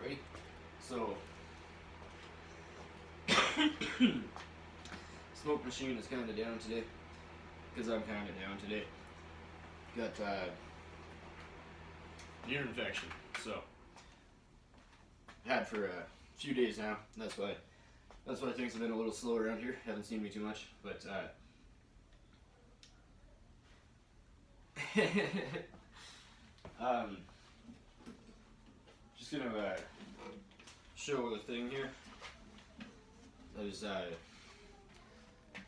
right? So, smoke machine is kind of down today, because I'm kind of down today. Got ear infection, so had for a few days now. That's why things have been a little slow around here. Haven't seen me too much, but just gonna show a thing here. There's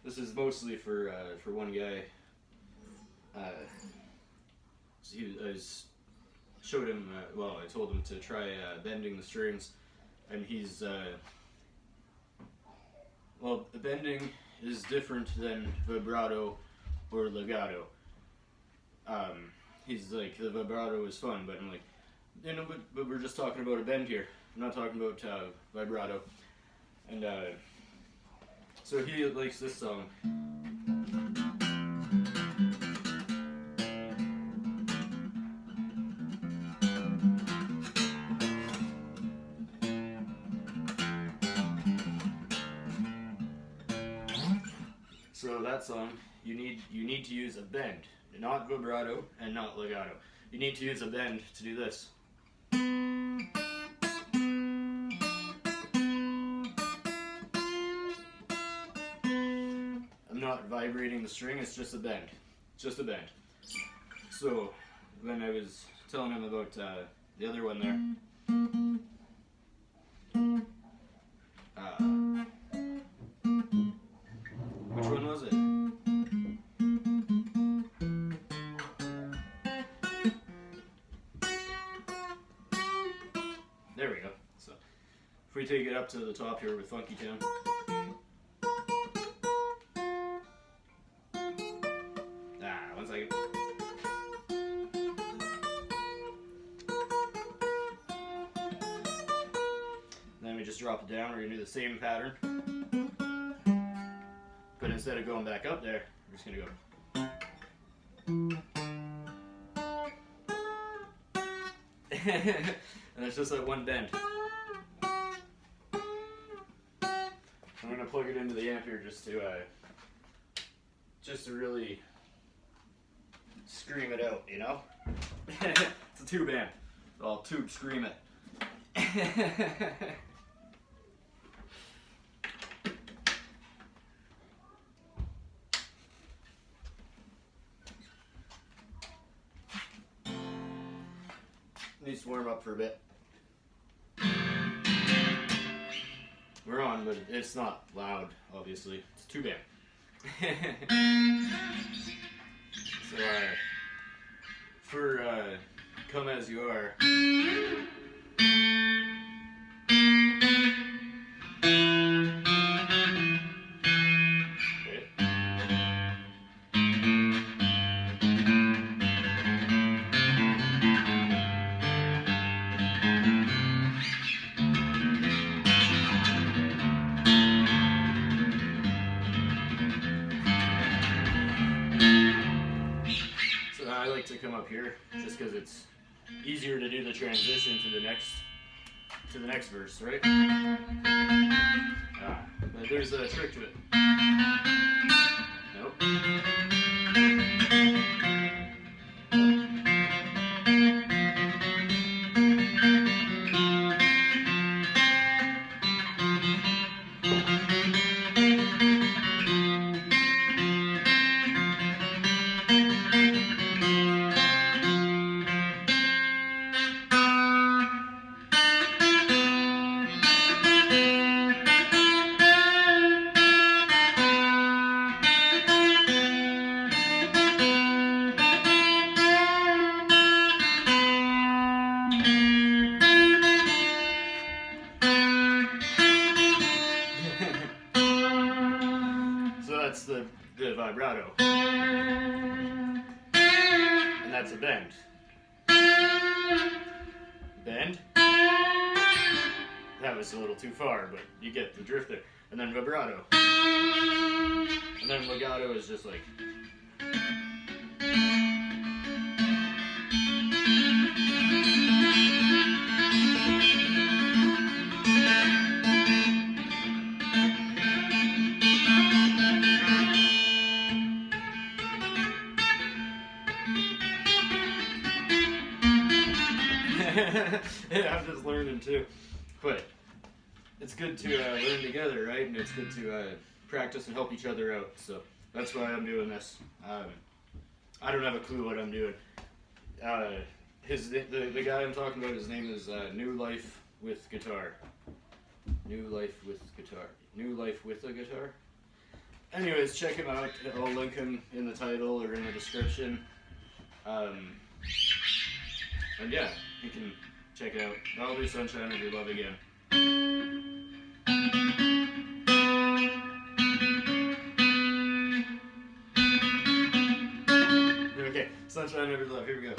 this is mostly for one guy. I showed him. Well, I told him to try bending the strings, and he's well, the bending is different than vibrato or legato. He's like, the vibrato is fun, but I'm like, you know, but we're just talking about a bend here. I'm not talking about vibrato. And so he likes this song. So that song, you need to use a bend, not vibrato and not legato. You need to use a bend to do this. I'm not vibrating the string, it's just a bend. Just a bend. So when I was telling him about the other one there, which one was it? There we go. So if we take it up to the top here with Funky Town. One second. Then we just drop it down. We're gonna do the same pattern. But instead of going back up there, we're just gonna go. And it's just that one bend. I'm gonna plug it into the amp here just to really scream it out, you know? It's a tube amp. I'll tube scream it. Needs to warm up for a bit. We're on, but it's not loud, obviously. It's too bad. So, for Come As You Are. I like to come up here just because it's easier to do the transition to the next verse, right? But there's a trick to it. Nope. So that's the vibrato. And that's a bend. Bend. That was a little too far, but you get the drift there. And then vibrato. And then legato is just like... Yeah, I'm just learning too. But it's good to learn together, right? And it's good to practice and help each other out. So that's why I'm doing this. I don't have a clue what I'm doing. The guy I'm talking about, his name is New Life with Guitar. New Life with Guitar. New Life with a Guitar. Anyways, check him out. I'll link him in the title or in the description. And yeah, you can check it out. I'll do Sunshine of Your Love again. Okay, Sunshine of Your Love. Here we go.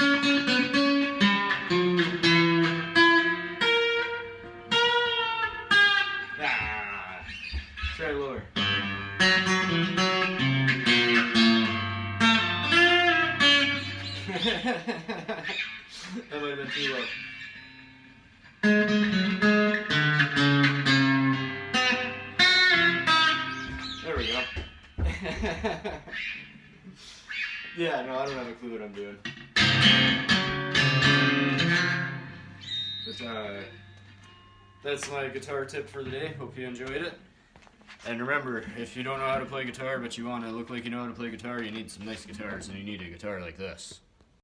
Ah, try lower. That might have been too low. There we go. Yeah, no, I don't have a clue what I'm doing. But that's my guitar tip for the day. Hope you enjoyed it. And remember, if you don't know how to play guitar, but you want to look like you know how to play guitar, you need some nice guitars, and you need a guitar like this.